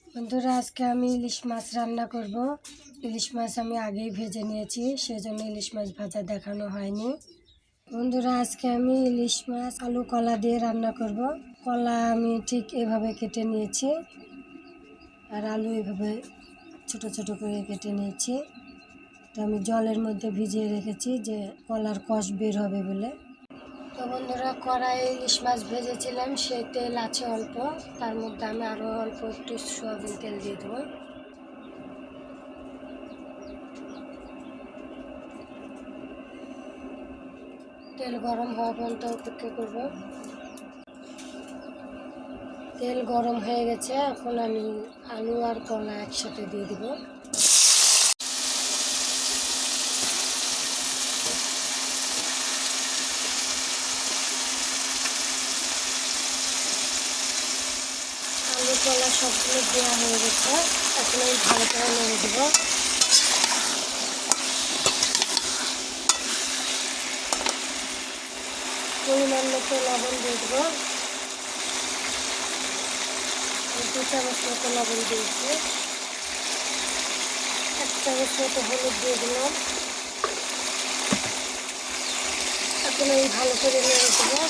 বন্ধুরা, আজকে আমি ইলিশ মাছ রান্না করব। ইলিশ মাছ আমি আগেই ভেজে নিয়েছি, সেজন্য ইলিশ মাছ ভাজা দেখানো হয়নি। বন্ধুরা, আজকে আমি ইলিশ মাছ আলু কলা দিয়ে রান্না করব। কলা আমি ঠিক এভাবে কেটে নিয়েছি, আর আলু এভাবে ছোট ছোট করে কেটে নিয়েছি। তো আমি জলের মধ্যে ভিজিয়ে রেখেছি যে কলার কষ বের হবে বলে। তো বন্ধুরা, কড়াইয়ে ইলিশ মাছ ভেজেছিলাম, সেই তেল আছে অল্প, তার মধ্যে আমি আরও অল্প একটু সয়াবিন তেল দিয়ে দেবো। তেল গরম হওয়া পর্যন্ত অপেক্ষা করব। তেল গরম হয়ে গেছে, এখন আমি আলু আর কলা একসাথে দিয়ে দিব। আলু কলা সবগুলো দেওয়া হয়ে গেছে, এখন আমি ভালো করে নেড়ে দেব। পরিমাণ মতো লবণ দিয়ে দেবো। 2 চামচ মতো লবণ দিয়েছি। 1 চামচ মতো হলুদ দিয়ে দিলাম। এখন আমি ভালো করে নেড়ে দেবো।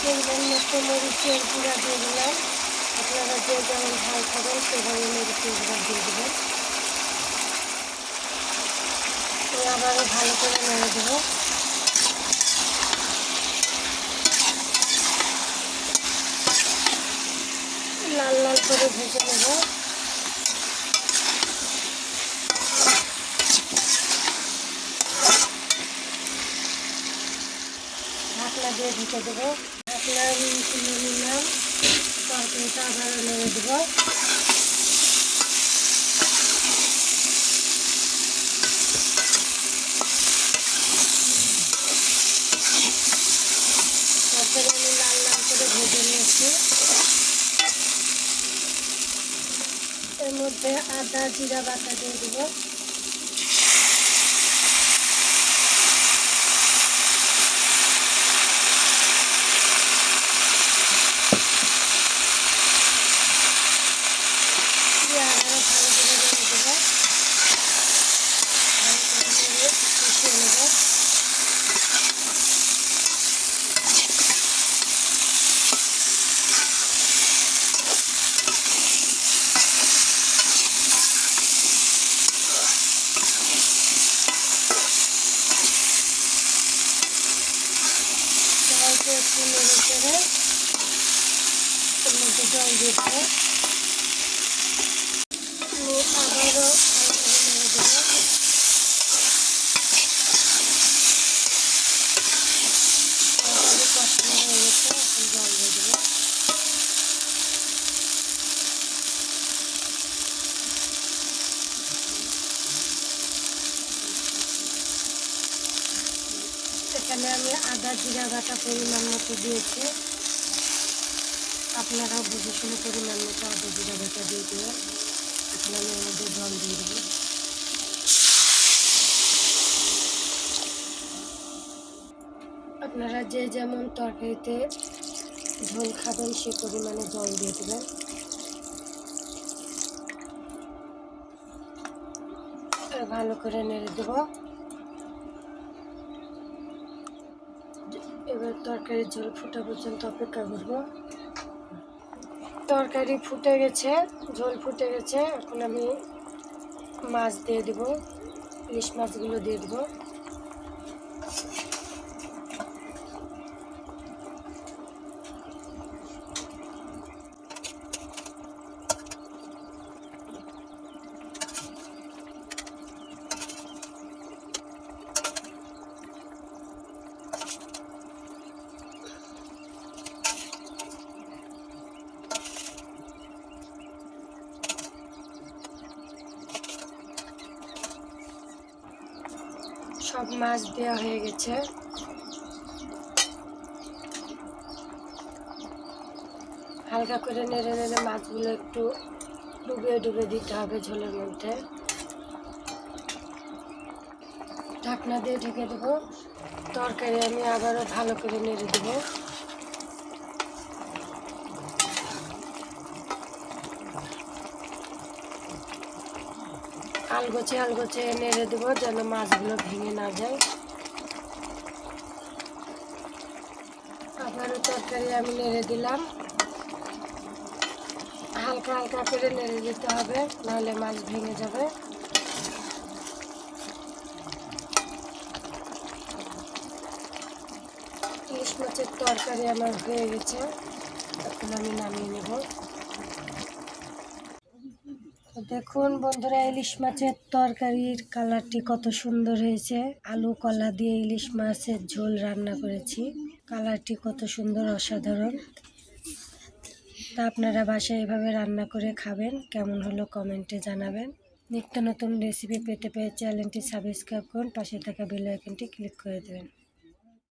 পরিমাণ মতো মরিচের গুঁড়া দিয়ে দিলাম। আপনারা যে যেমন ঝাল খাবেন সেভাবে মরিচের গুঁড়া দিয়ে দেবেন। আবারও ভালো করে নেড়ে দেবো। লাল লাল করে ভেজে নেব। ঢাকনা দিয়ে ঢেকে দেবো। ঢাকনা তুলে নিলাম, তরকারিটা আবারও নেড়ে দেবো। তরকারি আমি লাল লাল করে ভেজে নিয়েছি। এর মধ্যে আদা জিরা বাটা দিয়ে দেবো। আবারও ভালো করে নেড়ে দেবো। ভালো করে নেড়ে কষিয়ে নেব। অল্প একটু নেড়ে চেড়ে এর মধ্যে জল দিয়ে দেবো। আমি আবারও ভালো করে নেড়ে দেবো। তরকারি কষানো হয়ে গেছে, এখন জল দিয়ে দেবো। এখানে আমি আদা জিরা বাটা পরিমাণ মতো দিয়েছি। আপনারাও বুঝে শুনে পরিমাণ মতো আদা জিরা বাটা দিয়ে দেবেন। এখন আমি এর মধ্যে জল দিয়ে দেবো। আপনারা যে যেমন তরকারিতে ঝোল খাবেন সে পরিমাণে জল দিয়ে দেবেন। ভালো করে নেড়ে দেবো। এবার তরকারির ঝোল ফুটা পর্যন্ত অপেক্ষা করব। তরকারি ফুটে গেছে, ঝোল ফুটে গেছে, এখন আমি মাছ দিয়ে দেবো। ইলিশ মাছগুলো দিয়ে দেবো। সব মাছ দেওয়া হয়ে গেছে। হালকা করে নেড়ে নেড়ে মাছগুলো একটু ডুবিয়ে ডুবিয়ে দিতে হবে ঝোলের মধ্যে। ঢাকনা দিয়ে ঢেকে দেবো। তরকারি আমি আবারও ভালো করে নেড়ে দেবো। আলগোছে নেড়ে দেবো যেন মাছগুলো ভেঙে না যায়। আবারও তরকারি আমি নেড়ে দিলাম। হালকা হালকা করে নেড়ে দিতে হবে, নাহলে মাছ ভেঙে যাবে। ইলিশ মাছের তরকারি আমার হয়ে গেছে, এখন আমি নামিয়ে নেব। দেখুন বন্ধুরা, ইলিশ মাছের তরকারির কালারটি কত সুন্দর হয়েছে। আলু কলা দিয়ে ইলিশ মাছের ঝোল রান্না করেছি, কালারটি কত সুন্দর, অসাধারণ। তা আপনারা বাসায় এভাবে রান্না করে খাবেন, কেমন হলো কমেন্টে জানাবেন। নিত্য নতুন রেসিপি পেতে চ্যানেলটি সাবস্ক্রাইব করুন, পাশে থাকা বেল আইকনটি ক্লিক করে দেবেন।